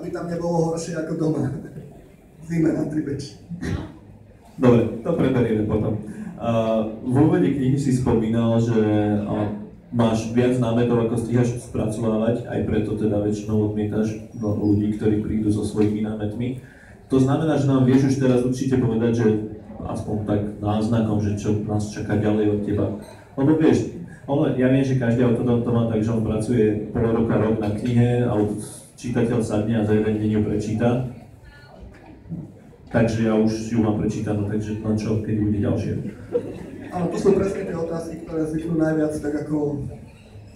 aby tam nebolo horšie ako doma. V zime na Tribeči. Dobre, to preberieme potom. V úvode knihy si spomínal, že máš viac námetov, ako stíhaš spracovávať, aj preto teda väčšinou odmietaš ľudí, ktorí prídu so svojimi námetmi. To znamená, že nám vieš už teraz určite povedať, že aspoň tak náznakom, že čo nás čaká ďalej od teba. Lebo vieš, ja viem, že každý autor to má tak, že on pracuje pol roka, rok na knihe a čítateľ sadne a za jeden deň ju prečíta. Takže ja už ju mám prečítanú, takže na čo, keď bude ďalšie. Áno, to sú presne tie otázky, ktoré zvyknú najviac tak ako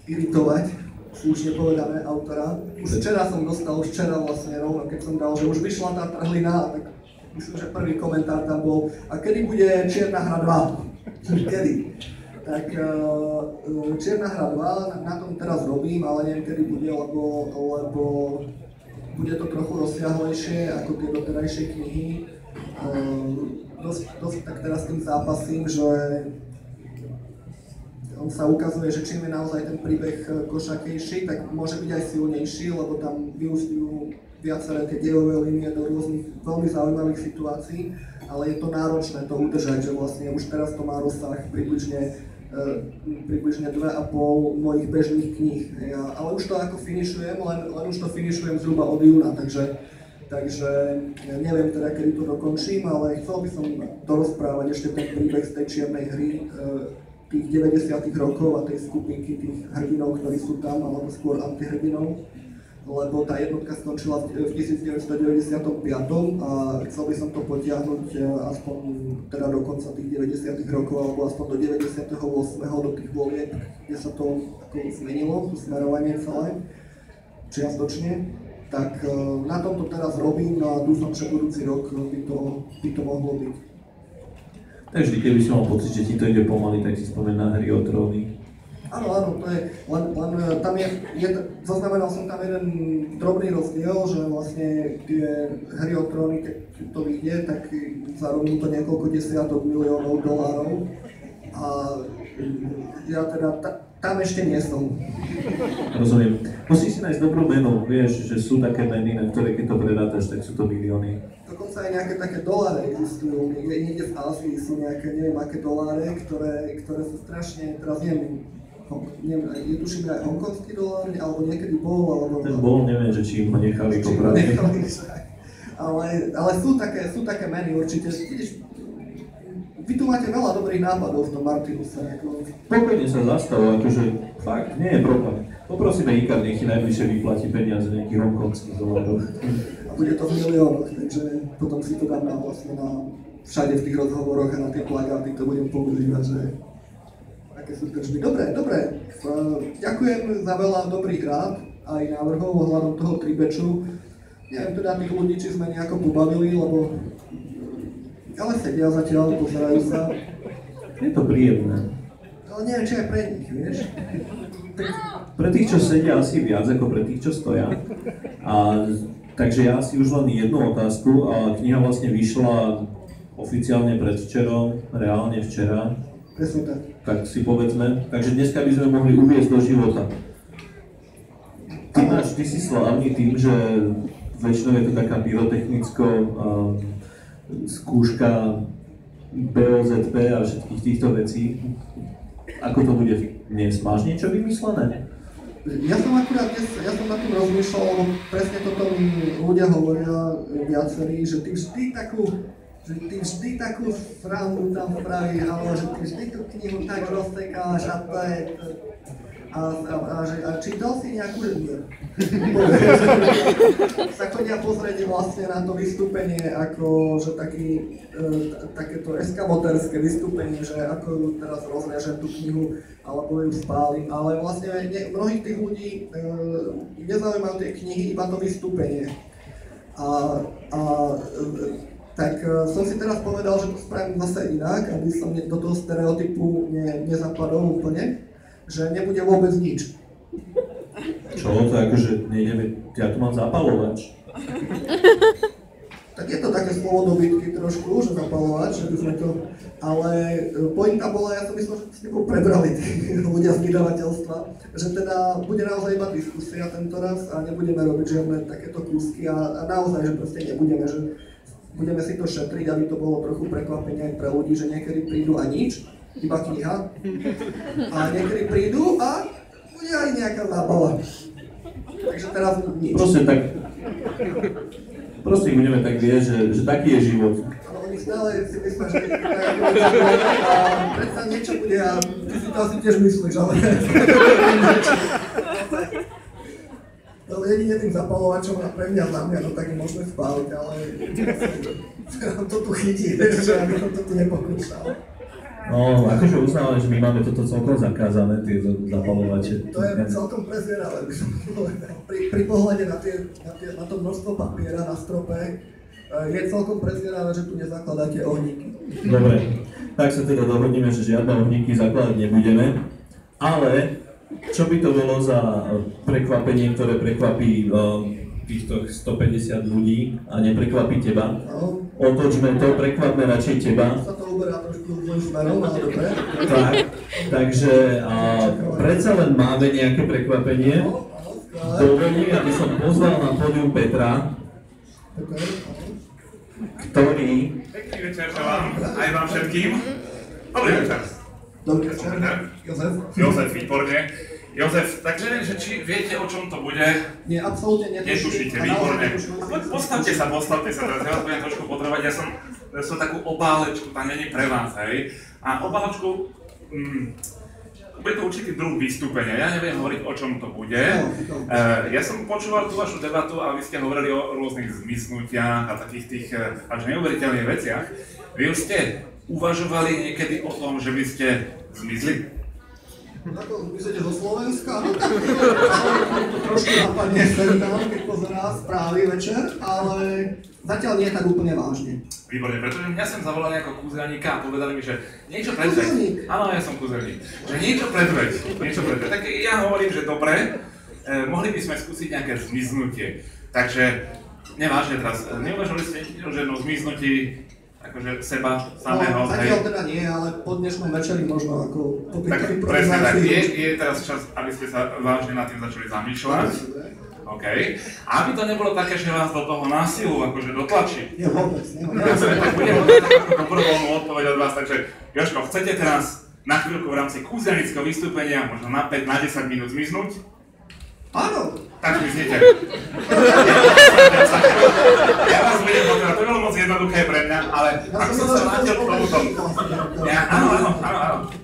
iritovať, slušne povedané, autora. Už včera som dostal, vlastne rovno, keď som dal, že už vyšla tá trhlina, tak myslím, že prvý komentár tam bol, a kedy bude Čierna hra 2? Kedy? Tak Čierna hra 2, na tom teraz robím, ale neviem, kedy bude, lebo bude to trochu rozsiahlejšie ako tie doterajšie knihy. Dosť tak teraz tým zápasím, že on sa ukazuje, že čím je naozaj ten príbeh košakejší, tak môže byť aj silnejší, lebo tam vyústiujú viaceré tie dejové línie do rôznych veľmi zaujímavých situácií, ale je to náročné to udržať, že vlastne už teraz to má rozsah približne 2,5 mojich bežných kníh. Ale už to ako finišujem, len už to finišujem zhruba od júna, takže neviem teda, kedy to dokončím, ale chcel by som dorozprávať ešte ten príbeh z tej Čiernej hry, tých 90. rokov a tej skupinky tých hrdinov, ktorí sú tam, alebo skôr antihrdinov, lebo tá jednotka skončila v 1995 a chcel by som to potiahnuť aspoň teda do konca tých 90. rokov, alebo aspoň do 98. do tých volieb, kde sa to ako zmenilo, to smerovanie celé, čiastočne. Tak na tomto teraz robím a dúfam, že budúci rok by to mohlo byť. Takže keby si mal pocit, že ti to ide pomaly, tak si spomeň na Hry o tróny. Áno, to je, len tam zaznamenal som tam jeden drobný rozdiel, že vlastne tie Hry o tróny, keď to vyjde, tak zarobí to niekoľko desiatok miliónov dolárov a ja teda tam ešte nie som. Rozumiem. Musíš si nájsť dobrú menu, vieš, že sú také meny, na ktoré keď to predátaš, tak sú to milióny. Dokonca aj nejaké také doláre existujú, niekde v Ázii sú nejaké, neviem aké doláre, ktoré sú strašne, teraz neviem, tuším aj hongkonský dolár, alebo niekedy bol, alebo... Ten bol, neviem, že či im ho nechali popraviť. Ale sú také meny určite. Vy tu máte veľa dobrých nápadov v tom Martinuse. Pokojne sa zastav, akože fakt, nie je problém. Poprosíme Ikar, nech ti najbližšie vyplatí peniaze nejakých hongkonských dolároch. A bude to v miliónoch, takže potom si to dám všade v tých rozhovoroch a na tie plagáty to budem používať, že aké sú tržby. Dobre. Ďakujem za veľa dobrých rád aj návrhov ohľadom toho Tribeču. Neviem teda tých ľudí, či sme nejako pobavili, lebo ale sedia zatiaľ, pozerajú sa. Je to príjemné. Ale neviem, či aj pre nich, vieš. Pre tých, čo sedia, asi viac ako pre tých, čo stoja. Takže ja si už len jednu otázku. Kniha vlastne vyšla oficiálne predvčerom, reálne včera. Presne tak. Tak si povedzme. Takže dneska by sme mohli uviesť do života. Ty si slávny tým, že väčšinou je to taká pyrotechnicko skúška BOZP a všetkých týchto vecí. Ako to bude dnes? Máš niečo vymyslené? Ja som na tým rozmýšľal, lebo presne toto mi ľudia hovoria viacerí, že ty vždy takú srandu tam spravíš, alebo že ty vždy tú knihu tak rozsekáš a to je... A čítal si nejakú sa chodia pozrieť vlastne na to vystúpenie ako, že takéto eskamoterské vystúpenie, že ako ju teraz rozrežem tú knihu alebo ju spálim, ale vlastne mnohých tých ľudí nezaujímajú tie knihy, iba to vystúpenie. Tak som si teraz povedal, že to spravím zase inak, aby som do toho stereotypu nezapadol úplne, že nebude vôbec nič. Čo? To akože nejdeme, ja tu mám zapalovač. Tak je to také slovo dobytky trošku, že zapalovať, že by sme to... Ale pointa bola, ja som myslel, že s tebou prebrali tí ľudia z vydavateľstva, že teda bude naozaj iba diskusia tento raz a nebudeme robiť žiadne takéto kúsky a naozaj, že proste nebudeme, že budeme si to šetriť, aby to bolo trochu prekvapenie aj pre ľudí, že niekedy prídu a nič, iba kniha, a niekedy prídu a bude aj nejaká zábava. Takže teraz nič. Proste budeme tak vieť, že taký je život. Ale oni stále si myslia, že a predsa niečo bude a ty si to asi tiež myslíš, ale... No jedine tým zapalovačom a pre mňa za mňa, no tak môžeme spáliť, ale... to tu chytí, že aby som to tu nepokúšal. No, akože uznávam, že my máme toto celkom zakázané, tie zapalovače. To je celkom prezieravé, by som povedal. Pri pohľade na to množstvo papiera na strope je celkom prezieravé, že tu nezakladáte ohníky. Dobre, tak sa teda dohodneme, že žiadne ohníky zakladať nebudeme, ale čo by to bolo za prekvapenie, ktoré prekvapí týchto 150 ľudí a neprekvapí teba? No. Otočme to, prekvapme radšej teba. Sa to uberá trošku zlým smerom, ale dobre. Tak, takže predsa len máme nejaké prekvapenie. Dovolím, aby som pozval na pódium Petra, ktorý... Pekný večer vám, aj vám všetkým. Dobrý večer. Dobrý večer. Jozef. Jozef, výborne. Jozef, takže neviem, že či viete, o čom to bude? Nie, absolútne netušíte. Výborne. Postavte sa, teraz ja vás budem trošku potrebovať, ja som takú obálečku, tá není pre vás, hej. A obálečku, bude to určitý druh vystúpenia, ja neviem hovoriť, o čom to bude. Ja som počúval tú vašu debatu a vy ste hovorili o rôznych zmiznutiach a takých tých až neuveriteľných veciach. Vy už ste uvažovali niekedy o tom, že by ste zmizli? Ako myslíte zo Slovenska? No tak to trošku napadne sem tam, keď pozerá správy večer, ale zatiaľ nie je tak úplne vážne. Výborne, pretože mňa sem zavolali ako kúzelníka a povedali mi, že niečo predveď. Áno, ja som kúzelník. Že niečo predveď. Tak ja hovorím, že dobre, mohli by sme skúsiť nejaké zmiznutie. Takže nevážne teraz, neuvažovali ste o žiadnom zmiznutí, akože seba samého, no, zatiaľ teda nie, ale po dnešnom večeri možno ako po tak presne tak, je teraz čas, aby ste sa vážne nad tým začali zamýšľať. OK. A aby to nebolo také, že vás do toho násilu akože dotlačí. Nie, vôbec, ja tak budem takú dobrovoľnú odpoveď od vás, takže Jožko, chcete teraz na chvíľku v rámci kúzelnického vystúpenia, možno na 5, na 10 minút zmiznúť? Áno. Tak zmiznite. Ja vás budem potrebovať, to bolo moc jednoduché pre mňa, ale ak som sa vrátil k tomuto. Áno.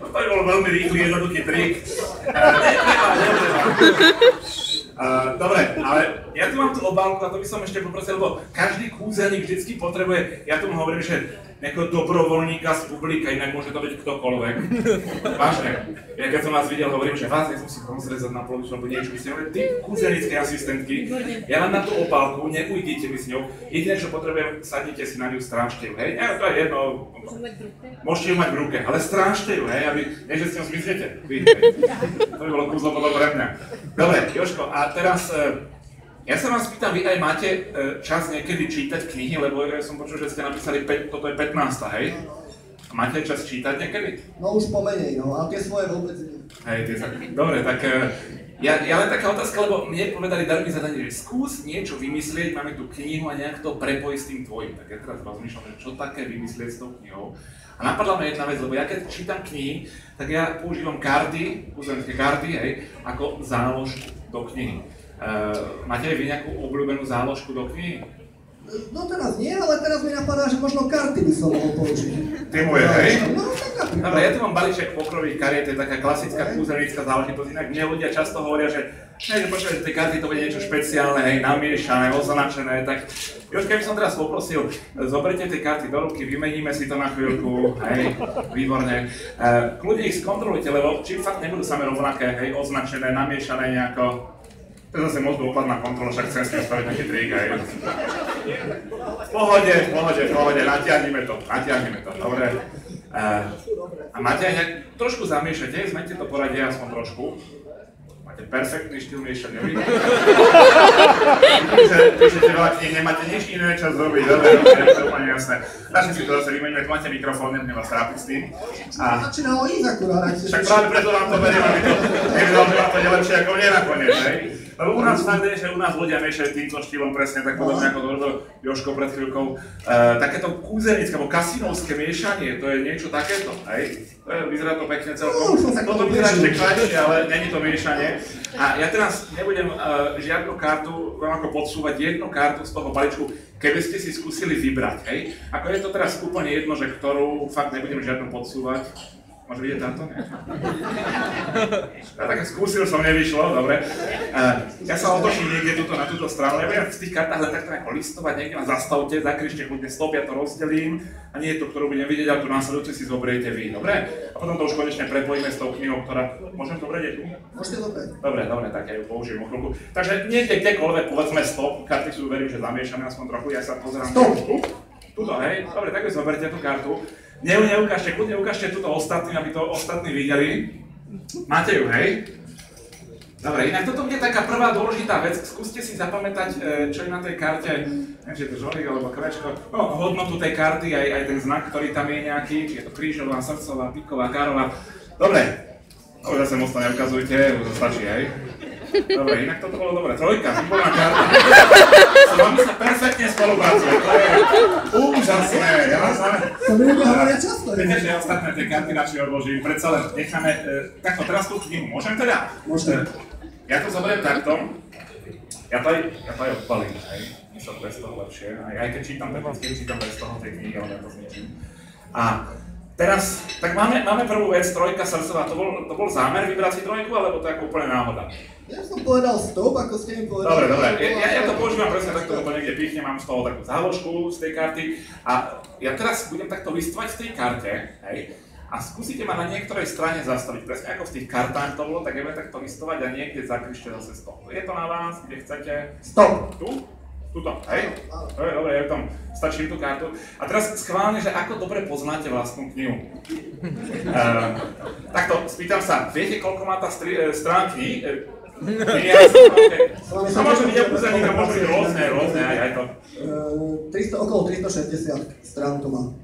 To by bolo veľmi rýchly, jednoduchý trik. Dobre, ale ja tu mám tú obálku a to by som ešte poprosil, lebo každý kúzelník vždycky potrebuje, ja tomu hovorím, že nejakého dobrovoľníka z publika, inak môže to byť ktokoľvek. Vážne. Ja keď som vás videl, hovorím, že vás nemusím rozrezať na polovičku, alebo niečo, by ste hovorili, ty kúzelníckej asistentky, ja len na tú obálku, neujdite mi s ňou, jediné, čo potrebujem, sadnite si na ňu, strážte ju, hej? Ja, to je jedno, môžete ju mať v ruke, ale strážte ju, hej, aby, nie že s ňou zmiznete, vy, hej. To by bolo kúzlo potom pre mňa. Dobre, Jožko, a teraz, ja sa vás pýtam, vy aj máte čas niekedy čítať knihy, lebo ja som počul, že ste napísali, toto je 15, hej? Máte čas čítať niekedy? No už pomenej, no, ale tie svoje vôbec nie. Hej, dobre, tak ja len taká otázka, lebo mne povedali, dali mi zadanie, že skús niečo vymyslieť, máme tu knihu a nejak to prepojiť s tým tvojim. Tak ja teraz rozmýšľam, že čo také vymyslieť s tou knihou. A napadla ma jedna vec, lebo ja keď čítam knihy, tak ja používam karty, kúzelnické karty, hej, ako záložku do knihy. Máte aj vy nejakú obľúbenú záložku do knihy? No teraz nie, ale teraz mi napadá, že možno karty by som mohol použiť. Ty moje, hej? No tak napríklad. Dobre, ja tu mám balíček pokrových kariet, to je taká klasická kúzelnícka záležitosť, inak mne ľudia často hovoria, že počkaj, tie karty to bude niečo špeciálne, hej, namiešané, označené, tak Jož, keby som teraz poprosil, zoberte tie karty do ruky, vymeníme si to na chvíľku, hej, výborne. Kľudne ich skontrolujte, lebo či fakt nebudú same rovnaké, hej, označené, namiešané nejako. To je zase moc dôkladná kontrola, však chcem s tým spraviť taký trik, hej. V pohode, natiahneme to, dobre. A máte aj nejak, trošku zamiešate, zmeňte to poradie aspoň trošku. Máte perfektný štýl miešania, vidíte? Píšete veľa kníh, nemáte nič iné, čo zrobiť, dobre, je to úplne jasné. Našli si to zase vymeníme, tu máte mikrofón, nebudem vás trápiť s tým. Začínalo ísť akurát. Však práve preto vám to beriem, aby to nevedel, že vám to je lepšie ako mne nakoniec, hej? Lebo u nás fakt je, že u nás ľudia miešajú týmto štýlom presne tak podobne, ako to robil Jožko pred chvíľkou. Takéto kúzenické, alebo kasínovské miešanie, to je niečo takéto, hej? Vyzerá to pekne celkom. Toto vyzerá ešte krajšie, ale není to miešanie. A ja teraz nebudem žiadnu kartu vám ako podsúvať, jednu kartu z toho balíčku, keby ste si skúsili vybrať, hej? Ako je to teraz úplne jedno, že ktorú fakt nebudem žiadnu podsúvať. Môže vidieť táto? Ja tak skúsil som, nevyšlo, dobre. Ja sa otočím niekde tuto na túto stranu, ja budem v tých kartách len takto nejako listovať, niekde ma zastavte, zakričte kľudne stop, ja to rozdelím a nie je to, ktorú budem vidieť, ale tu následujúce si zoberiete vy, dobre? A potom to už konečne prepojíme s tou knihou, ktorá... Môžem to brať tu? Môžete zobrať. Dobre, tak ja ju použijem o chvíľku. Takže niekde kdekoľvek, povedzme stop, karty sú, verím, že zamiešané aspoň trochu, ja sa pozerám... Stop! Tuto, hej, dobre, tak vy zoberte tú kartu. Neukážte, kľudne ukážte túto ostatným, aby to ostatní videli. Máte ju, hej? Dobre, inak toto bude taká prvá dôležitá vec. Skúste si zapamätať, čo je na tej karte, neviem, či je to žolík alebo krečko, no, hodnotu tej karty, aj ten znak, ktorý tam je nejaký, či je to krížová, srdcová, piková, kárová. Dobre, to zase moc to neukazujte, to stačí, hej? Dobre, inak toto bolo dobre. Trojka, výborná karta. S vami sa perfektne spolupracuje, to je úžasné. Ja vás máme... To budeme hovoriť často. Viete, že ostatné tie karty radšej odložím, predsa len necháme... Takto, teraz tú knihu, môžem teda? Môžete. Ja to zoberiem takto. Ja to aj odpalím, hej. Mi sa bez toho lepšie. Aj keď čítam bez toho tej knihy, ale ja to zničím. A teraz, tak máme prvú vec, trojka srdcová. To bol zámer vybrať si trojku, alebo to je ako úplne náhoda? Ja som povedal stop, ako ste mi povedali. Dobre. Ja to používam presne takto, to niekde pichne, mám z toho takú záložku z tej karty. A ja teraz budem takto listovať v tej karte, hej. A skúsite ma na niektorej strane zastaviť, presne ako v tých kartách to bolo, tak ja budem takto listovať a niekde zakričte zase stop. Je to na vás, kde chcete. Stop! Tu? Tuto, hej? Dobre, ja tam stačím tú kartu. A teraz schválne, že ako dobre poznáte vlastnú knihu. Takto, spýtam sa, viete, koľko má tá strán knih? A môže byť akúzaník a môže byť rôzne, aj to. Okolo 360 strán to má.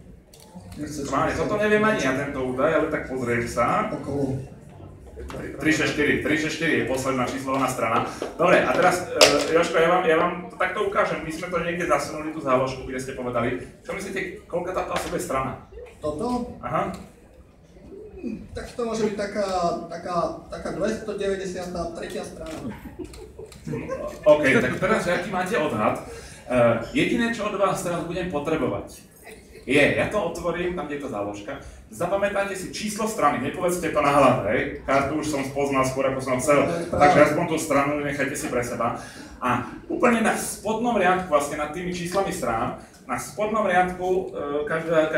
Schválne, toto neviem ani ja tento údaj, ale tak pozriem sa. Okolo. 364 je posledná číslovaná strana. Dobre, a teraz, Jožko, ja vám to takto ukážem. My sme to niekde zasunuli, tú záložku, kde ste povedali. Čo myslíte, koľka táto asi je strana? Toto? Aha. Tak to môže byť taká 293. strana. OK, tak teraz, aký máte odhad? Jediné, čo od vás teraz budem potrebovať, ja to otvorím, tam, kde je to záložka. Zapamätajte si číslo strany, nepovedzte to nahlas, hej. Kartu už som spoznal skôr, ako som chcel, takže aspoň tú stranu nechajte si pre seba. A úplne na spodnom riadku, vlastne nad tými číslami strán, na spodnom riadku každá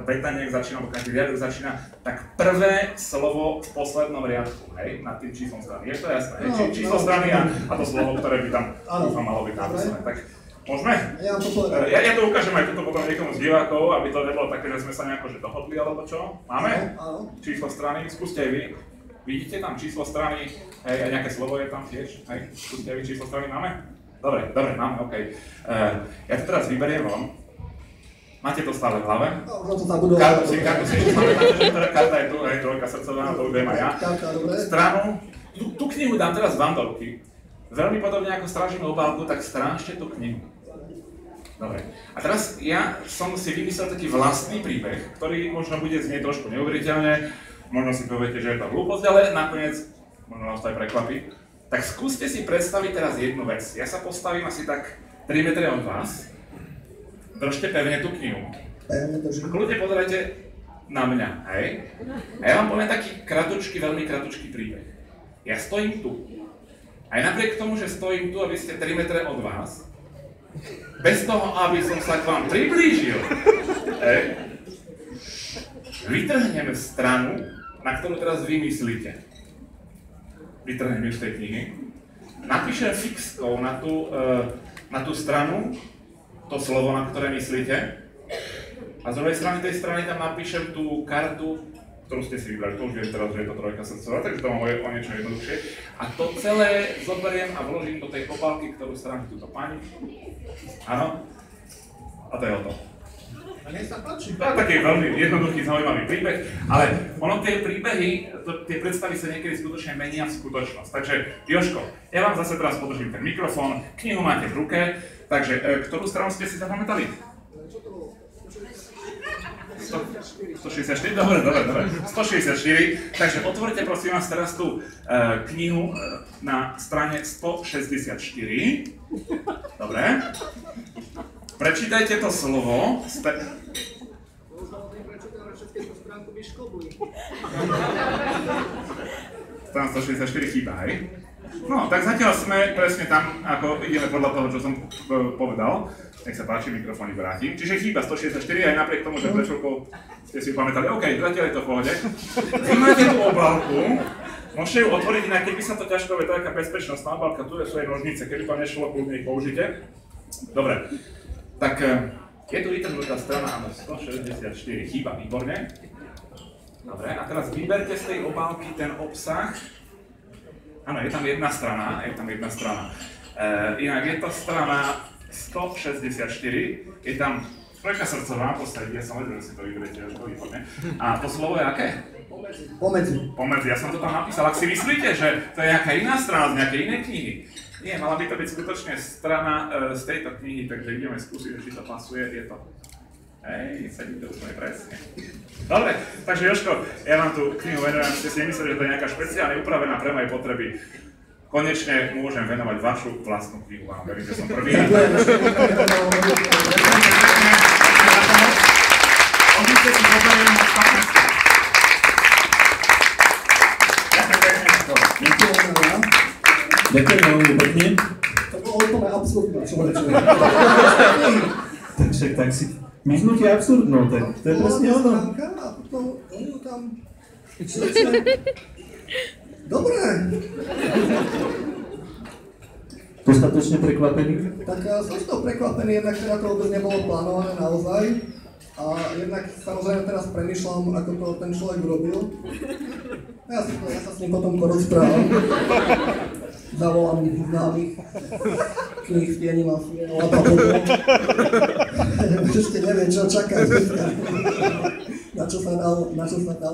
veta nejak začína, alebo každý riadok začína, tak prvé slovo v poslednom riadku, hej, nad tým číslom strany. Je to jasné, hej? Číslo strany a to slovo, ktoré by tam dúfam malo byť napísané. Môžeme? Ja to povedal. Ja to ukážem aj tuto potom niekomu z divákov, aby to nebolo také, že sme sa nejako že dohodli alebo čo. Máme? Áno. Číslo strany, skúste aj vy. Vidíte tam číslo strany, hej, a nejaké slovo je tam tiež, hej, skúste aj vy číslo strany, máme? Dobre, máme, OK. Ja to teraz vyberiem vám. Máte to stále v hlave? No, to zabudol. Kartu si ešte pamätáte, že ktorá karta je tu, hej, trojka srdcová, to už viem aj ja. Stranu, tú knihu dám teraz vám do ruky. Veľmi podobne ako strážime obálku, tak strážte tú knihu. Dobre. A teraz ja som si vymyslel taký vlastný príbeh, ktorý možno bude znieť trošku neuveriteľne, možno si poviete, že je to hlúposť, ale nakoniec možno vás to aj prekvapí. Tak skúste si predstaviť teraz jednu vec. Ja sa postavím asi tak 3 metre od vás, držte pevne tú knihu. Kľudne pozerajte na mňa, hej? A ja vám poviem taký veľmi kratučký príbeh. Ja stojím tu. Aj napriek tomu, že stojím tu a vy ste 3 metre od vás, bez toho, aby som sa k vám priblížil, vytrhneme stranu, na ktorú teraz vymyslíte. Vytrhnem ju z tej knihy. Napíšem fixkou na tú stranu to slovo, na ktoré myslíte. A z druhej strany tej strany tam napíšem tú kartu ktorú ste si vybrali, to už viem teraz, že je to trojka srdcová, takže to mám o niečo jednoduchšie. A to celé zoberiem a vložím do tej obálky, ktorú stránky túto pani. Áno. A to je o to. A nech sa páči. To je taký veľmi jednoduchý, zaujímavý príbeh, ale ono tie príbehy, tie predstavy sa niekedy skutočne menia v skutočnosť. Takže Jožko, ja vám zase teraz podržím ten mikrofón, knihu máte v ruke, takže ktorú stranu ste si zapamätali? 164, dobre. 164, takže otvorite prosím vás teraz tú knihu na strane 164. Dobre. Prečítajte to slovo. Strana 164 chýba, hej? No, tak zatiaľ sme presne tam, ako ideme podľa toho, čo som povedal. Nech sa páči, mikrofóny vrátim. Čiže chýba 164, aj napriek tomu, že pred chvíľkou ste si ju pamätali. OK, zatiaľ je to v pohode. Vy máte tú obálku, môžete ju otvoriť, inak keby sa to ťažko, je to taká bezpečnostná obálka, tu je svoje nožnice, keby to nešlo, kľudne ich použite. Dobre, tak je tu vytrhnutá strana, áno, 164, chýba, výborne. Dobre, a teraz vyberte z tej obálky ten obsah. Áno, je tam jedna strana, inak je to strana 164, je tam trojka srdcová, postaviť, ja som vedel, že si to vyberete, výborne. A to slovo je aké? Pomedzi, ja som to tam napísal. Ak si myslíte, že to je nejaká iná strana z nejakej inej knihy, nie, mala by to byť skutočne strana z tejto knihy, takže ideme skúsiť, či to pasuje, je to. Hej, sedí to úplne presne. Dobre, takže Jožko, ja vám tú knihu venujem, ste si nemysleli, že to je nejaká špeciálne upravená pre moje potreby. Konečne môžem venovať vašu vlastnú knihu, vám verím, že som prvý. Odíďte si zoberiem na špatnosti. Ďakujem veľmi pekne. To bolo úplne absurdné, čo rečujem. Takže tak si... Myšnutie absurdno, tak to je presne ono. A potom oni tam... Dobre. Dostatočne prekvapený? Tak som z toho prekvapený, jednak teda to vôbec nebolo plánované naozaj. A jednak samozrejme teraz premýšľam, ako to ten človek urobil. Ja sa s ním potom porozprávam. Zavolám známych knih v tieni mafie, Lapabovou. Ešte neviem, čo čaká dneska. Na čo sa dalo,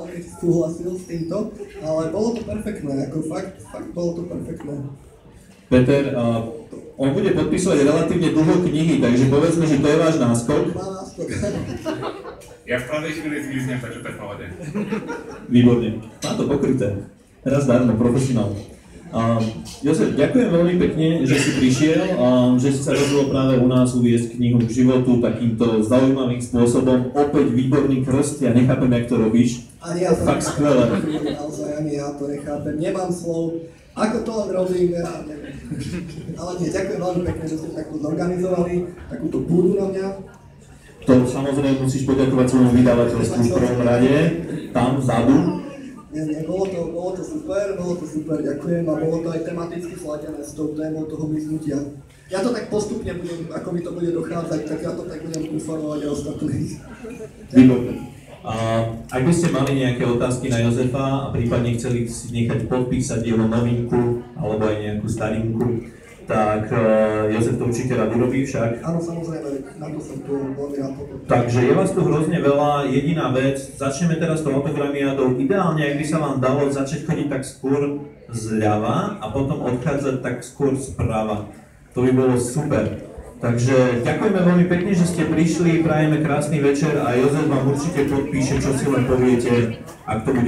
keď súhlasil s týmto, ale bolo to perfektné, ako fakt bolo to perfektné. Peter, on bude podpísať relatívne dlho knihy, takže povedzme, že to je váš náskok. Má náskok. Ja v pravej chvíli zmiznem, takže to je v pohode. Výborne. Má to pokryté. Raz darmo, profesionál. Jozef, ďakujem veľmi pekne, že si prišiel, že si sa rozhodol práve u nás uviesť knihu k životu takýmto zaujímavým spôsobom. Opäť výborný krst, ja nechápem, jak to robíš. Ani ja to fakt skvelé. Naozaj ani ja to nechápem, nemám slov. Ako to len robím, ja neviem. Ale nie, ďakujem veľmi pekne, že ste takto zorganizovali, takúto búdu na mňa. To samozrejme musíš poďakovať svojmu vydavateľstvu v prvom rade, tam vzadu. Nie, bolo to super, ďakujem a bolo to aj tematicky sladené s tou témou toho miznutia. Ja to tak postupne budem, ako mi to bude dochádzať, tak ja to tak budem informovať aj ostatných. Výborné. Ak by ste mali nejaké otázky na Jozefa a prípadne chceli si nechať podpísať jeho novinku alebo aj nejakú starinku, tak Jozef to určite rád urobí však. Áno, samozrejme, na to som tu veľmi rád. Takže je vás tu hrozne veľa, jediná vec, začneme teraz tou autogramiádou. Ideálne, ak by sa vám dalo začať chodiť tak skôr zľava a potom odchádzať tak skôr sprava. To by bolo super. Takže ďakujeme veľmi pekne, že ste prišli, prajeme krásny večer a Jozef vám určite podpíše, čo si len poviete, ak to bude.